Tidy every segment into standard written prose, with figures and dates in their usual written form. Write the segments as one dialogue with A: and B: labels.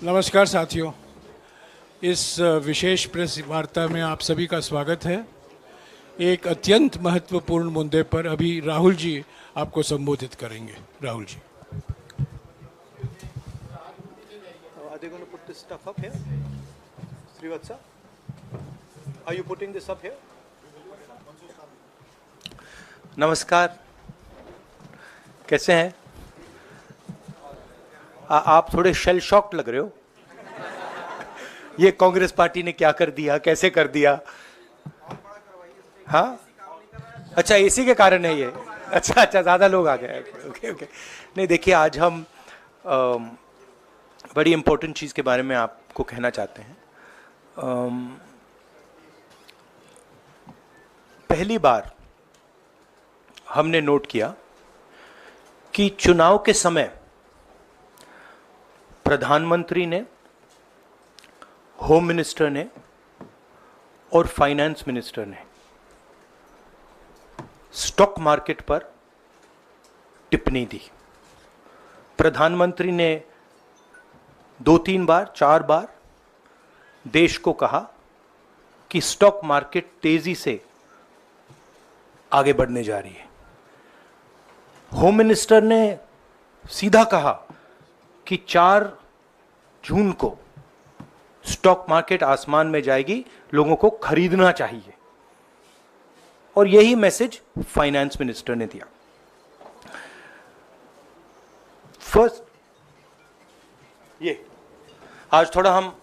A: नमस्कार साथियों, इस विशेष प्रेस वार्ता में आप सभी का स्वागत है। एक अत्यंत महत्वपूर्ण मुद्दे पर अभी राहुल जी आपको संबोधित करेंगे। Rahul ji.
B: Are they going to put this stuff up here? Srivatsa? Are you putting this up here? नमस्कार, कैसे हैं? आप थोड़े शेल शॉक्ड लग रहे हो। ये कांग्रेस पार्टी ने क्या कर दिया, कैसे कर दिया? हाँ, अच्छा इसी के कारण है ये। अच्छा ज्यादा लोग आ गए। ओके। नहीं देखिए, आज हम बड़ी इंपॉर्टेंट चीज के बारे में आपको कहना चाहते हैं। पहली बार हमने नोट किया कि चुनाव के समय प्रधानमंत्री ने, होम मिनिस्टर ने और फाइनेंस मिनिस्टर ने स्टॉक मार्केट पर टिप्पणी दी। प्रधानमंत्री ने 2-3 बार, 4 बार देश को कहा कि स्टॉक मार्केट तेजी से आगे बढ़ने जा रही है। होम मिनिस्टर ने सीधा कहा कि 4 जून को स्टॉक मार्केट आसमान में जाएगी, लोगों को खरीदना चाहिए। और यही मैसेज फाइनेंस मिनिस्टर ने दिया। फर्स्ट, ये आज थोड़ा हम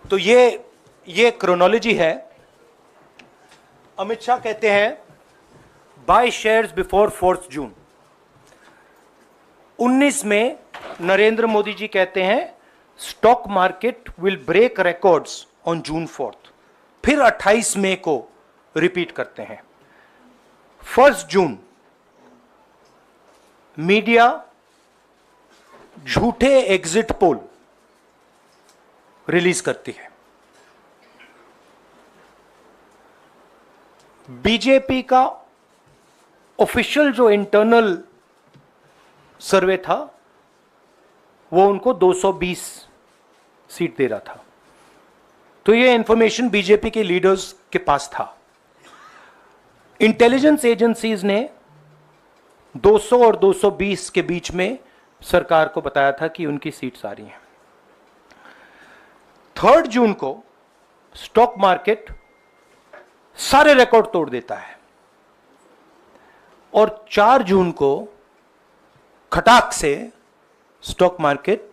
B: तो ये क्रोनोलॉजी है। अमित शाह कहते हैं बाय शेयर्स बिफोर 4 जून। 19 में नरेंद्र मोदी जी कहते हैं stock market will break records on June 4। फिर 28 मई को रिपीट करते हैं। 1 जून मीडिया झूठे एग्जिट पोल रिलीज करती है। बीजेपी का ऑफिशियल जो इंटरनल सर्वे था वो उनको 220 सीट दे रहा था। तो ये इंफॉर्मेशन बीजेपी के लीडर्स के पास था। इंटेलिजेंस एजेंसीज ने 200 और 220 के बीच में सरकार को बताया था कि उनकी सीट्स आ रही हैं। 3 जून को स्टॉक मार्केट सारे रिकॉर्ड तोड़ देता है और 4 जून को खटाक से स्टॉक मार्केट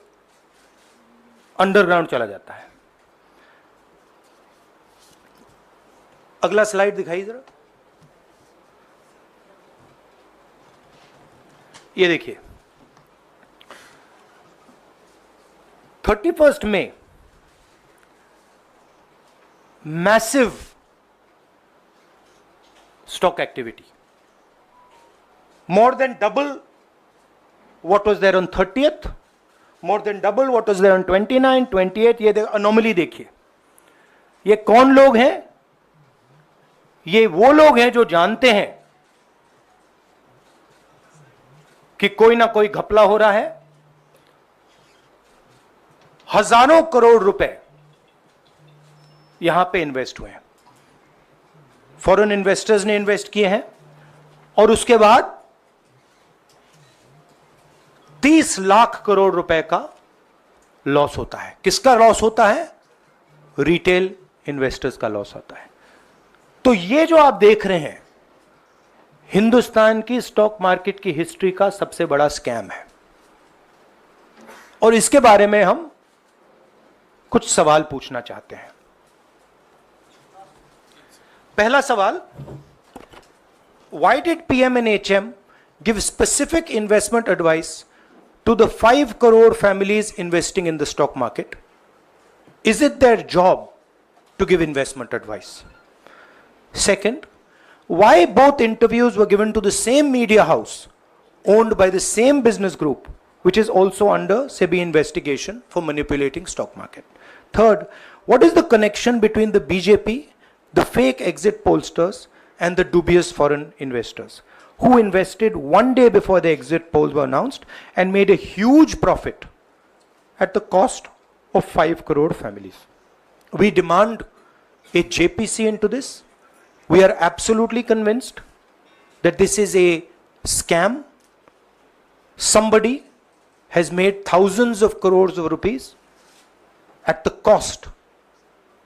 B: अंडरग्राउंड चला जाता है। अगला स्लाइड दिखाइए जरा। ये देखिए, 31 मई massive stock activity, more than double what was there on 30th, more than double what was there on 29, 28। ये अनोमली देखिए। ये कौन लोग हैं? ये वो लोग हैं जो जानते हैं कि कोई ना कोई घपला हो रहा है। हजारों करोड़ रुपए यहां पे इन्वेस्ट हुए हैं, फॉरेन इन्वेस्टर्स ने इन्वेस्ट किए हैं। और उसके बाद 30 लाख करोड़ रुपए का लॉस होता है। किसका लॉस होता है? रिटेल इन्वेस्टर्स का लॉस होता है। तो ये जो आप देख रहे हैं, हिंदुस्तान की स्टॉक मार्केट की हिस्ट्री का सबसे बड़ा स्कैम है। और इसके बारे में हम कुछ सवाल पूछना चाहते हैं। पहला सवाल, why did PM and HM give specific investment advice to the 5 crore families investing in the stock market? Is it their job to give investment advice? Second, why both interviews were given to the same media house owned by the same business group, which is also under SEBI investigation for manipulating stock market? Third, what is the connection between the BJP, the fake exit pollsters, and the dubious foreign investors? who invested one day before the exit polls were announced and made a huge profit at the cost of 5 crore families. We demand a JPC into this. We are absolutely convinced that this is a scam. Somebody has made thousands of crores of rupees at the cost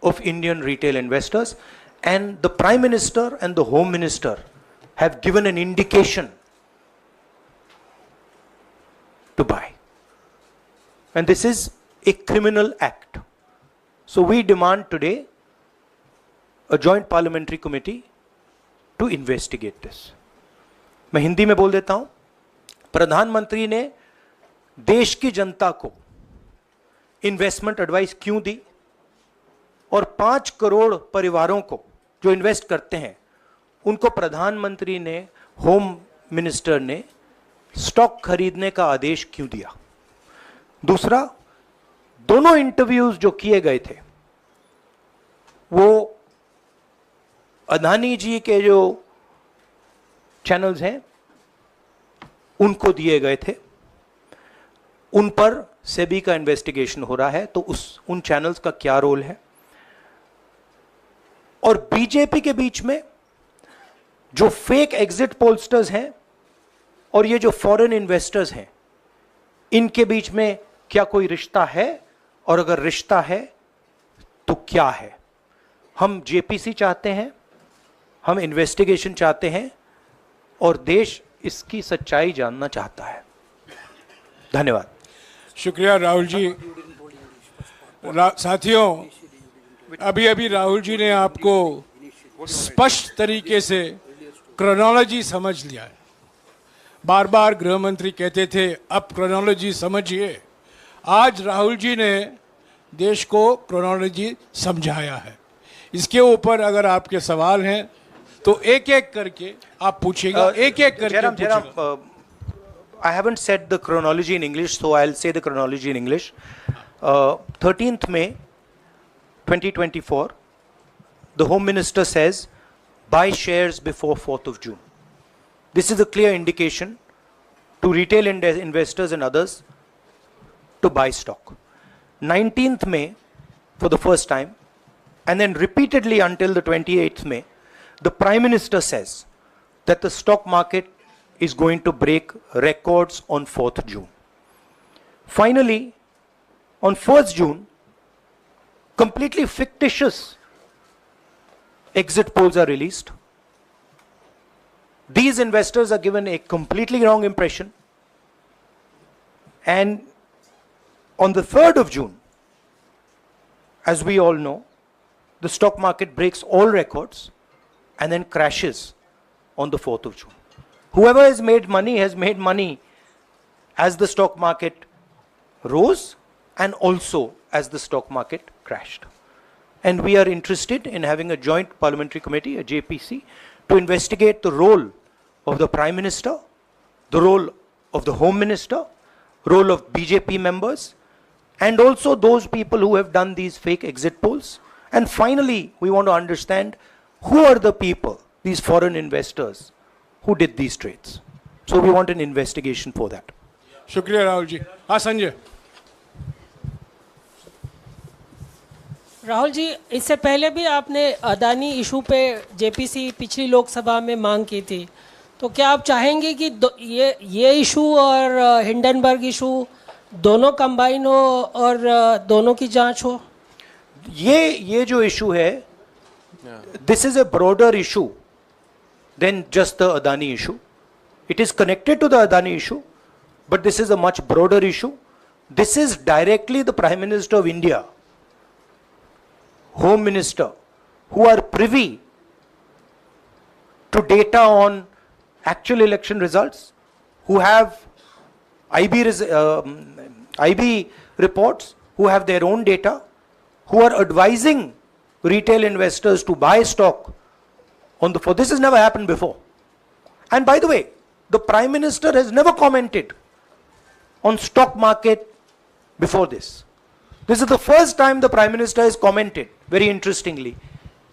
B: of Indian retail investors, and the Prime Minister and the Home Minister have given an indication to buy. And this is a criminal act. So we demand today a joint parliamentary committee to investigate this. मैं हिंदी में बोल देता हूं, प्रधानमंत्री ने देश की जनता को इन्वेस्टमेंट एडवाइस क्यों दी, और 5 करोड़ परिवारों को जो इन्वेस्ट करते हैं उनको प्रधानमंत्री ने, होम मिनिस्टर ने स्टॉक खरीदने का आदेश क्यों दिया। दूसरा, दोनों इंटरव्यूज जो किए गए थे वो अदानी जी के जो चैनल्स हैं उनको दिए गए थे, उन पर सेबी का इन्वेस्टिगेशन हो रहा है, तो उन चैनल्स का क्या रोल है। और बीजेपी के बीच में जो फेक एग्जिट पोलस्टर्स हैं और ये जो फॉरेन इन्वेस्टर्स हैं, इनके बीच में क्या कोई रिश्ता है, और अगर रिश्ता है तो क्या है। हम जेपीसी चाहते हैं, हम इन्वेस्टिगेशन चाहते हैं, और देश इसकी सच्चाई जानना चाहता है। धन्यवाद।
A: शुक्रिया राहुल जी। साथियों, अभी अभी राहुल जी ने आपको स्पष्ट तरीके से क्रोनोलॉजी समझ लिया है। बार बार गृह मंत्री कहते थे अब क्रोनोलॉजी समझिए। आज राहुल जी ने देश को क्रोनोलॉजी समझाया है। इसके ऊपर अगर आपके सवाल हैं तो एक एक करके आप पूछेगा, एक एक करके पूछेगा।
B: I haven't said the chronology in English, so I'll say the chronology in English. 13th May 2024, the Home Minister says, buy shares before 4th of June. This is a clear indication to retail investors and others to buy stock. 19th May, for the first time, and then repeatedly until the 28th May, the Prime Minister says that the stock market is going to break records on 4th June. Finally, on 1st June, completely fictitious exit polls are released. These investors are given a completely wrong impression. And on the 3rd of June, as we all know, the stock market breaks all records and then crashes on the 4th of June. Whoever has made money as the stock market rose and also as the stock market crashed. And we are interested in having a joint parliamentary committee, a JPC, to investigate the role of the Prime Minister, the role of the Home Minister, role of BJP members, and also those people who have done these fake exit polls. And finally, we want to understand who are the people, these foreign investors, who did these trades. So we want an investigation for that.
A: शुक्रिया राहुल जी। हाँ संजय।
C: राहुल जी, इससे पहले भी आपने Adani issue पे JPC पिछली लोकसभा में मांग की थी, तो क्या आप चाहेंगे कि ये इशू और हिंडनबर्ग इशू दोनों कंबाइन हो और दोनों की जांच हो?
B: ये जो इशू है, this is a broader issue than just the Adani issue. It is connected to the Adani issue, but this is a much broader issue. This is directly the Prime Minister of India, Home Minister, who are privy to data on actual election results, who have IB reports, who have their own data, who are advising retail investors to buy stock on the 4th. This has never happened before. And by the way, the Prime Minister has never commented on stock market before this. This is the first time the Prime Minister has commented, very interestingly,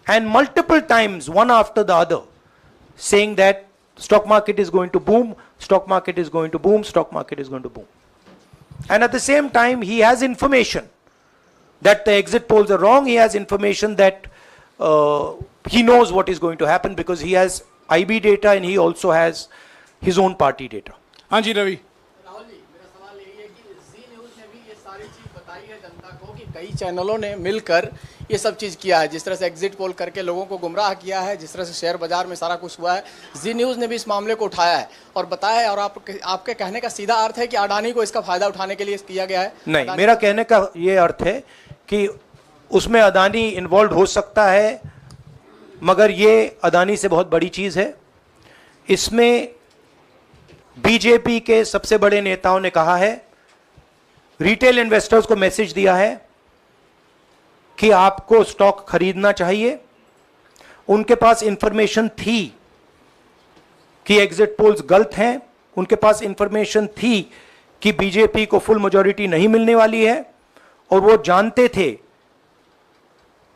B: and multiple times, one after the other, saying that stock market is going to boom, stock market is going to boom, stock market is going to boom. And at the same time, he has information that the exit polls are wrong. He has information that he knows what is going to happen because he has IB data and he also has his own party data.
A: हाँ जी रवि।
D: राहुल जी, मेरा सवाल यही है कि जी news ने भी ये सारी चीज़ बताई है जनता को कि कई चैनलों ने मिलकर ये सब चीज़ किया है, जिस तरह से एग्जिट पोल करके लोगों को गुमराह किया है, जिस तरह से शेयर बाजार में सारा कुछ हुआ है, जी न्यूज़ ने भी इस मामले को उठाया है और बताया है। और आपके कहने का सीधा अर्थ है कि अडानी को इसका फायदा उठाने के लिए किया गया है?
B: नहीं, मेरा कहने का ये अर्थ है कि उसमें अडानी इन्वॉल्व हो सकता है, मगर ये अडानी से बहुत बड़ी चीज़ है। इसमें बीजेपी के सबसे बड़े नेताओं ने कहा है, रिटेल इन्वेस्टर्स को मैसेज दिया है कि आपको स्टॉक खरीदना चाहिए। उनके पास इंफॉर्मेशन थी कि एग्जिट पोल्स गलत हैं, उनके पास इंफॉर्मेशन थी कि बीजेपी को फुल मेजॉरिटी नहीं मिलने वाली है, और वो जानते थे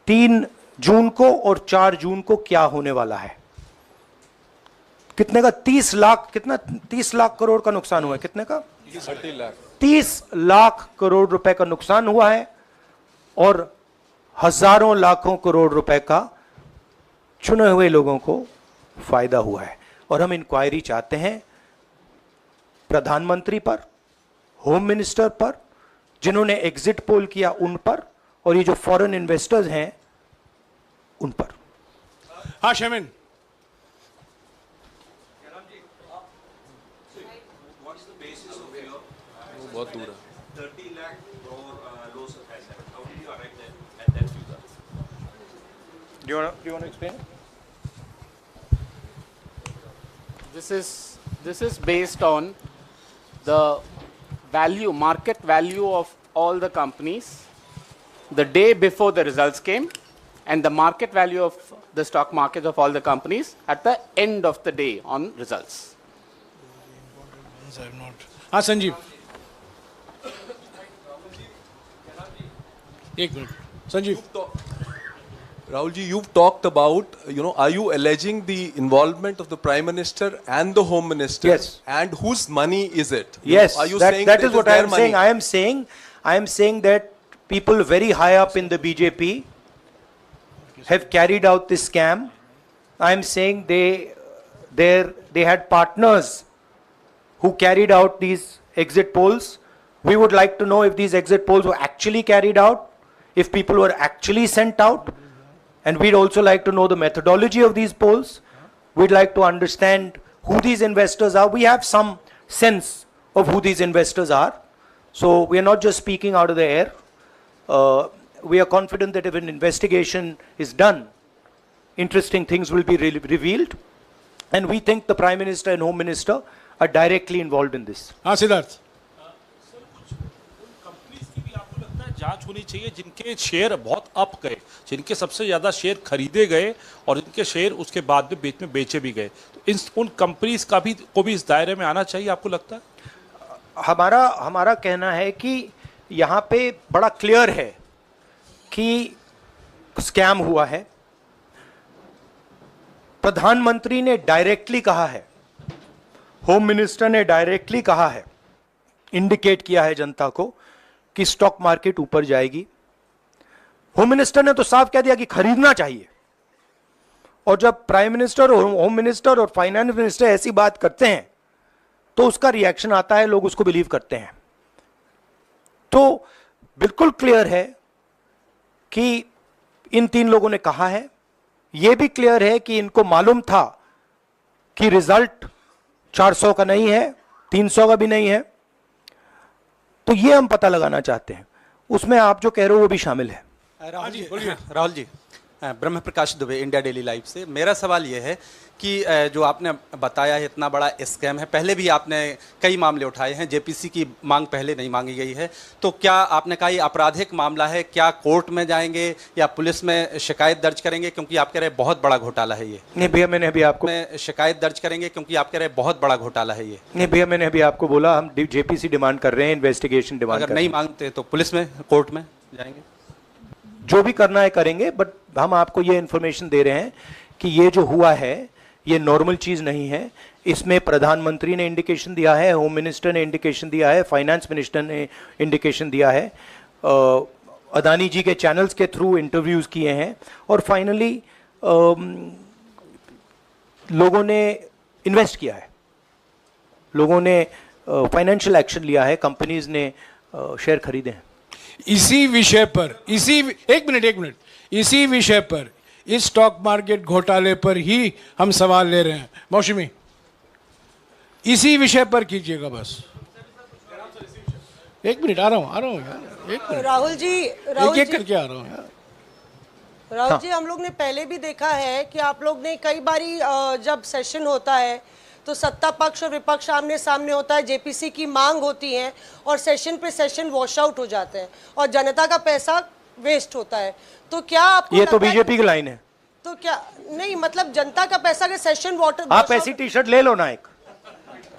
B: 3 जून को और 4 जून को क्या होने वाला है। कितने का 30 लाख, कितना 30 लाख करोड़ का नुकसान हुआ है? कितने का? 30 लाख करोड़ रुपए का नुकसान हुआ है और हजारों लाखों करोड़ रुपए का चुने हुए लोगों को फायदा हुआ है। और हम इंक्वायरी चाहते हैं प्रधानमंत्री पर, होम मिनिस्टर पर, जिन्होंने एग्जिट पोल किया उन पर, और ये जो फॉरेन इन्वेस्टर्स हैं उन पर।
A: हाँ शेमिन।
E: बहुत दूर है।
F: 30 lakh crore loss of asset. How did you arrive at that figure?
B: Do you want to explain?
D: This is based on the value, market value of all the companies the day before the results came, and the market value of the stock market of all the companies at the end of the day on results.
A: हाँ संजीव, एक minute Sanjeev.
E: Rahul ji, you've talked about, are you alleging the involvement of the Prime Minister and the Home Minister?
B: Yes.
E: And whose money is it?
B: Yes,
E: Are you
B: that,
E: saying
B: that
E: it
B: is what I
E: their
B: am
E: money?
B: saying. I am saying that people very high up in the BJP have carried out this scam. I am saying they had partners who carried out these exit polls. We would like to know if these exit polls were actually carried out, if people were actually sent out, and we'd also like to know the methodology of these polls. We'd like to understand who these investors are. We have some sense of who these investors are. So we are not just speaking out of the air. We are confident that if an investigation is done, interesting things will be revealed. And we think the Prime Minister and Home Minister are directly involved in this.
A: हाँ Siddharth.
G: Companies की भी आपको लगता है जांच होनी चाहिए जिनके शेयर बहुत अप गए, जिनके सबसे ज्यादा शेयर खरीदे गए और जिनके शेयर उसके बाद में बीच में बेचे भी गए, तो उन कंपनीज का भी को भी इस दायरे में आना चाहिए, आपको लगता है?
B: हमारा कहना है कि यहाँ पे बड़ा क्लियर है कि स्कैम हुआ है। प्रधानमंत्री ने डायरेक्टली कहा है, होम मिनिस्टर ने डायरेक्टली कहा है, इंडिकेट किया है जनता को कि स्टॉक मार्केट ऊपर जाएगी। होम मिनिस्टर ने तो साफ कह दिया कि खरीदना चाहिए। और जब प्राइम मिनिस्टर और होम मिनिस्टर और फाइनेंस मिनिस्टर ऐसी बात करते हैं तो उसका रिएक्शन आता है, लोग उसको बिलीव करते हैं। तो बिल्कुल क्लियर है कि इन 3 लोगों ने कहा है। यह भी क्लियर है कि इनको मालूम था कि रिजल्ट 400 का नहीं है, 300 का भी नहीं है। तो ये हम पता लगाना चाहते हैं, उसमें आप जो कह रहे हो वो भी शामिल है।
H: राहुल जी, ब्रह्म प्रकाश दुबे, इंडिया डेली लाइव से। मेरा सवाल ये है कि जो आपने बताया है इतना बड़ा स्कैम है, पहले भी आपने कई मामले उठाए हैं, जेपीसी की मांग पहले नहीं मांगी गई है, तो क्या आपने कहा ये आपराधिक मामला है, क्या कोर्ट में जाएंगे या पुलिस में शिकायत दर्ज करेंगे? क्योंकि आप कह रहे हैं बहुत बड़ा घोटाला है ये।
B: नहीं भैया, मैंने अभी आपको
H: शिकायत दर्ज करेंगे क्योंकि आप कह रहे हैं बहुत बड़ा घोटाला है ये।
B: नहीं भैया, मैंने अभी आपको बोला हम जेपीसी डिमांड कर रहे हैं, इन्वेस्टिगेशन डिमांड।
H: अगर नहीं मांगते तो पुलिस में, कोर्ट में जाएंगे?
B: जो भी करना है करेंगे, बट हम आपको ये इंफॉर्मेशन दे रहे हैं कि ये जो हुआ है ये नॉर्मल चीज नहीं है। इसमें प्रधानमंत्री ने इंडिकेशन दिया है, होम मिनिस्टर ने इंडिकेशन दिया है, फाइनेंस मिनिस्टर ने इंडिकेशन दिया है, अदानी जी के चैनल्स के थ्रू इंटरव्यूज किए हैं, और फाइनली लोगों ने इन्वेस्ट किया है, लोगों ने फाइनेंशियल एक्शन लिया है, कंपनीज ने शेयर खरीदे हैं।
A: इसी विषय पर, एक मिनट, इसी विषय पर, इस स्टॉक मार्केट घोटाले पर ही हम सवाल ले रहे हैं। मौसमी, इसी विषय पर कीजिएगा बस। एक मिनट, आ रहा हूं यार, एक मिनट।
I: राहुल जी,
A: एक करके आ रहा हूं यार।
I: राहुल जी, हम लोग ने पहले भी देखा है कि आप लोग ने कई बारी जब सेशन होता है तो सत्ता पक्ष और विपक्ष आमने सामने होता है, जेपीसी की मांग होती है और सेशन पे सेशन वॉश आउट हो जाते हैं और जनता का पैसा वेस्ट होता है। तो क्या आपको
B: ये तो बीजेपी की लाइन है।
I: तो क्या नहीं, मतलब जनता का पैसा के सेशन वाटर,
B: आप ऐसी टी शर्ट ले लो ना एक,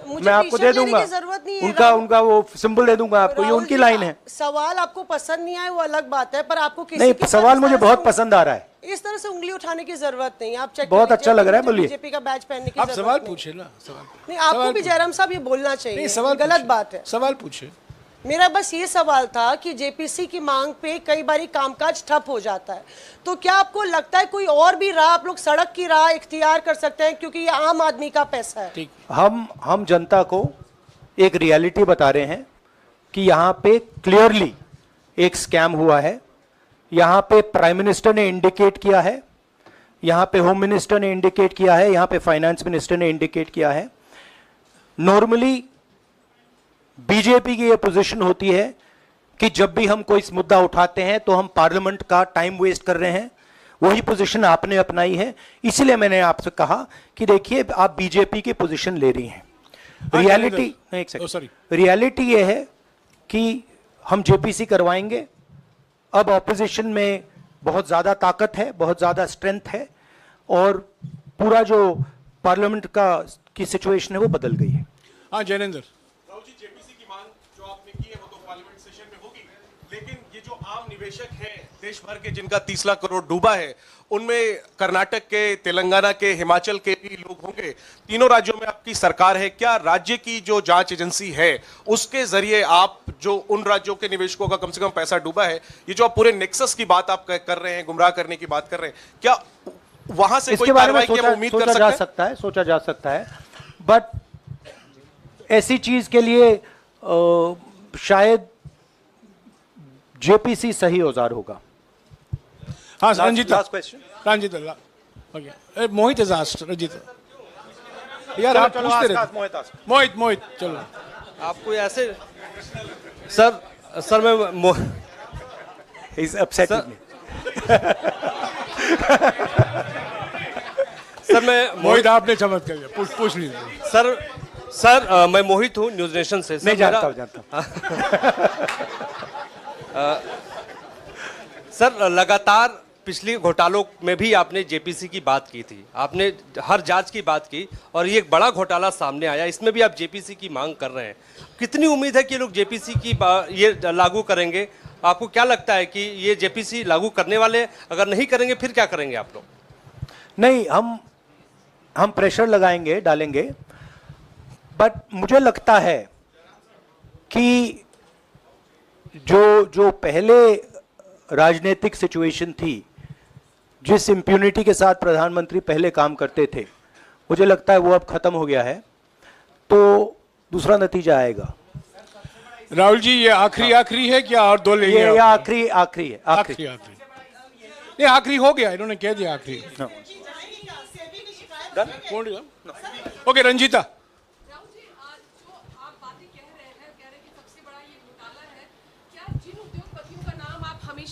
B: मैं आपको दे दूंगा,
I: जरूरत नहीं है,
B: उनका वो सिंबल दे दूंगा आपको, ये उनकी लाइन है।
I: सवाल आपको पसंद नहीं आए वो अलग बात है, पर आपको किसी
B: नहीं,
I: की
B: सवाल मुझे बहुत पसंद आ रहा है।
I: इस तरह से उंगली उठाने की जरूरत नहीं। आप चेक
B: बहुत अच्छा लग रहा है, बोलिए।
I: बीजेपी का बैच पहनने की
A: आप
I: जरूरत
A: सवाल
I: नहीं।
A: पूछे ना, सवाल
I: नहीं, आपको भी जयराम साहब ये बोलना चाहिए,
A: नहीं, सवाल
I: गलत
A: पूछे,
I: बात है।
A: सवाल पूछे।
I: मेरा बस ये सवाल था कि जेपीसी की मांग पे कई बारी कामकाज ठप हो जाता है, तो क्या आपको लगता है कोई और भी राह आप लोग सड़क की राह इख्तियार कर सकते हैं, क्योंकि ये आम आदमी का पैसा है।
A: ठीक,
B: हम जनता को एक रियलिटी बता रहे हैं कि यहाँ पे क्लियरली एक स्कैम हुआ है। यहाँ पे प्राइम मिनिस्टर ने इंडिकेट किया है, यहाँ पे होम मिनिस्टर ने इंडिकेट किया है, यहाँ पे फाइनेंस मिनिस्टर ने इंडिकेट किया है। नॉर्मली बीजेपी की ये पोजीशन होती है कि जब भी हम कोई मुद्दा उठाते हैं तो हम पार्लियामेंट का टाइम वेस्ट कर रहे हैं। वही पोजीशन आपने अपनाई है, इसलिए मैंने आपसे कहा कि देखिए आप बीजेपी की पोजीशन ले रही हैं। रियलिटी, एक सेकंड, रियलिटी ये है कि हम जेपीसी करवाएंगे। अब ऑपोजिशन में बहुत ज्यादा ताकत है, बहुत ज्यादा स्ट्रेंथ है, और पूरा जो पार्लियामेंट की सिचुएशन है वो बदल गई है।
A: हाँ जैनेंद्र,
F: राहुल जी, जेपीसी की मांग जो आपने की है वो तो पार्लियामेंट सेशन में होगी, लेकिन ये जो आम निवेशक हैं देश भर के जिनका 30 लाख करोड़ डूबा है, उनमें कर्नाटक के, तेलंगाना के, हिमाचल के भी लोग होंगे। तीनों राज्यों में आपकी सरकार है, क्या राज्य की जो जांच एजेंसी है उसके जरिए आप जो उन राज्यों के निवेशकों का कम से कम पैसा डूबा है, ये जो आप पूरे नेक्सस की बात आप कर रहे हैं, गुमराह करने की बात कर रहे हैं, क्या वहां से कोई कार्रवाई की हम उम्मीद कर सकते हैं?
B: सोचा जा सकता है, बट ऐसी चीज के लिए शायद जेपीसी सही औजार होगा।
A: हाँ Ranjita,
H: last question.
A: Ranjita, okay, Mohit is asked, Ranjita यार आप पूछते रहे। मोहित चलो।
J: आपको ऐसे सर मैं
B: He's upset with me.
J: Sir मैं
A: मोहित, आपने चमत्कार किया, पूछ लीजिए।
J: सर मैं मोहित हूँ, न्यूज नेशन से।
B: नहीं, जानता हूँ।
J: सर लगातार पिछले घोटालों में भी आपने जेपीसी की बात की थी, आपने हर जांच की बात की, और ये एक बड़ा घोटाला सामने आया, इसमें भी आप जेपीसी की मांग कर रहे हैं। कितनी उम्मीद है कि लोग जेपीसी की ये लागू करेंगे? आपको क्या लगता है कि ये जेपीसी लागू करने वाले, अगर नहीं करेंगे फिर क्या करेंगे आप लोग?
B: नहीं, हम प्रेशर लगाएंगे, डालेंगे, बट मुझे लगता है कि जो पहले राजनीतिक सिचुएशन थी, जिस इम्प्यूनिटी के साथ प्रधानमंत्री पहले काम करते थे, मुझे लगता है वो अब खत्म हो गया है, तो दूसरा नतीजा आएगा।
A: राहुल जी, ये आखिरी है क्या, और दो लेंगे?
B: ये आखिरी है।
A: आखिरी नहीं, आखिरी हो गया, इन्होंने कह दिया आखिरी। ओके रंजीता।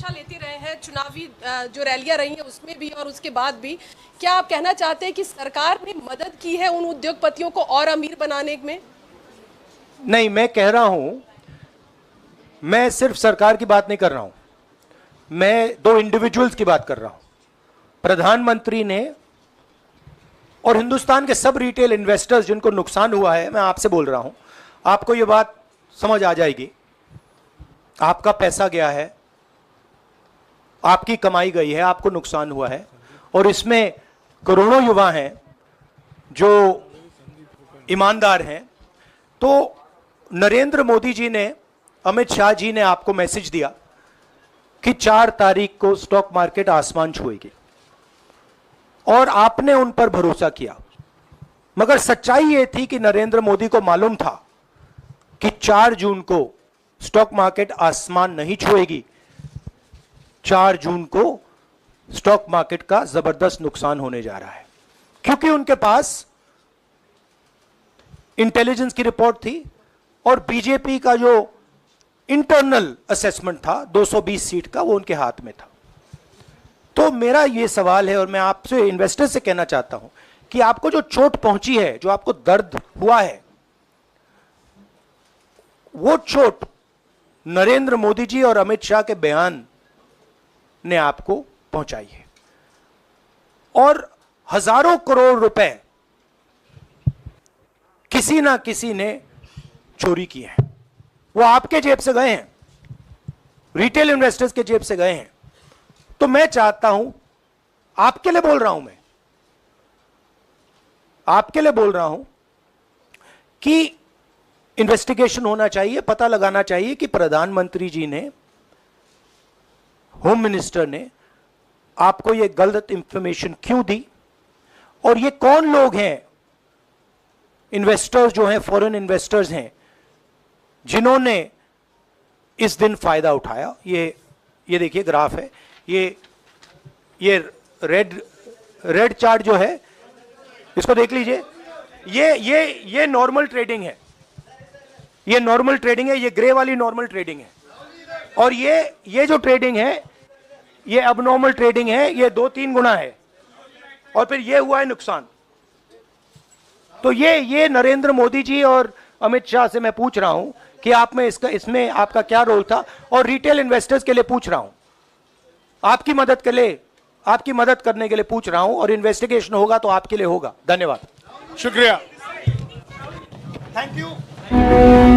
K: लेते रहे हैं, चुनावी जो रैलियां रही हैं उसमें भी और उसके बाद भी, क्या आप कहना चाहते हैं कि सरकार ने मदद की है उन उद्योगपतियों को और अमीर बनाने में?
B: नहीं, मैं कह रहा हूं, मैं सिर्फ सरकार की बात नहीं कर रहा हूं, मैं दो इंडिविजुअल्स की बात कर रहा हूं। प्रधानमंत्री ने और हिंदुस्तान के सब रिटेल इन्वेस्टर्स जिनको नुकसान हुआ है, मैं आपसे बोल रहा हूं, आपको यह बात समझ आ जाएगी। आपका पैसा गया है, आपकी कमाई गई है, आपको नुकसान हुआ है, और इसमें करोड़ों युवा हैं जो ईमानदार हैं, तो नरेंद्र मोदी जी ने, अमित शाह जी ने आपको मैसेज दिया कि 4 तारीख को स्टॉक मार्केट आसमान छुएगी और आपने उन पर भरोसा किया। मगर सच्चाई यह थी कि नरेंद्र मोदी को मालूम था कि 4 जून को स्टॉक मार्केट आसमान नहीं छुएगी। 4 जून को स्टॉक मार्केट का जबरदस्त नुकसान होने जा रहा है, क्योंकि उनके पास इंटेलिजेंस की रिपोर्ट थी और बीजेपी का जो इंटरनल असेसमेंट था 220 सीट का, वो उनके हाथ में था। तो मेरा यह सवाल है और मैं आपसे, इन्वेस्टर से कहना चाहता हूं कि आपको जो चोट पहुंची है, जो आपको दर्द हुआ है, वो चोट नरेंद्र मोदी जी और अमित शाह के बयान ने आपको पहुंचाई है। और हजारों करोड़ रुपए किसी ना किसी ने चोरी किए हैं। वो आपके जेब से गए हैं, रिटेल इन्वेस्टर्स के जेब से गए हैं। तो मैं चाहता हूं, आपके लिए बोल रहा हूं, मैं आपके लिए बोल रहा हूं कि इन्वेस्टिगेशन होना चाहिए, पता लगाना चाहिए कि प्रधानमंत्री जी ने, होम मिनिस्टर ने आपको यह गलत इंफॉर्मेशन क्यों दी और ये कौन लोग हैं, इन्वेस्टर्स जो हैं, फॉरेन इन्वेस्टर्स हैं, जिन्होंने इस दिन फायदा उठाया। ये देखिए ग्राफ है, ये रेड चार्ट जो है, इसको देख लीजिए। ये नॉर्मल ट्रेडिंग है, ये नॉर्मल ट्रेडिंग है, ये ग्रे वाली नॉर्मल ट्रेडिंग है। और ये जो ट्रेडिंग है, ये अबनॉर्मल ट्रेडिंग है, ये 2-3 गुना है। और फिर ये हुआ है नुकसान। तो ये नरेंद्र मोदी जी और अमित शाह से मैं पूछ रहा हूं कि आप में इसमें आपका क्या रोल था, और रिटेल इन्वेस्टर्स के लिए पूछ रहा हूं, आपकी मदद के लिए, आपकी मदद करने के लिए पूछ रहा हूं। और इन्वेस्टिगेशन होगा तो आपके लिए होगा। धन्यवाद,
A: शुक्रिया।
B: Thank you.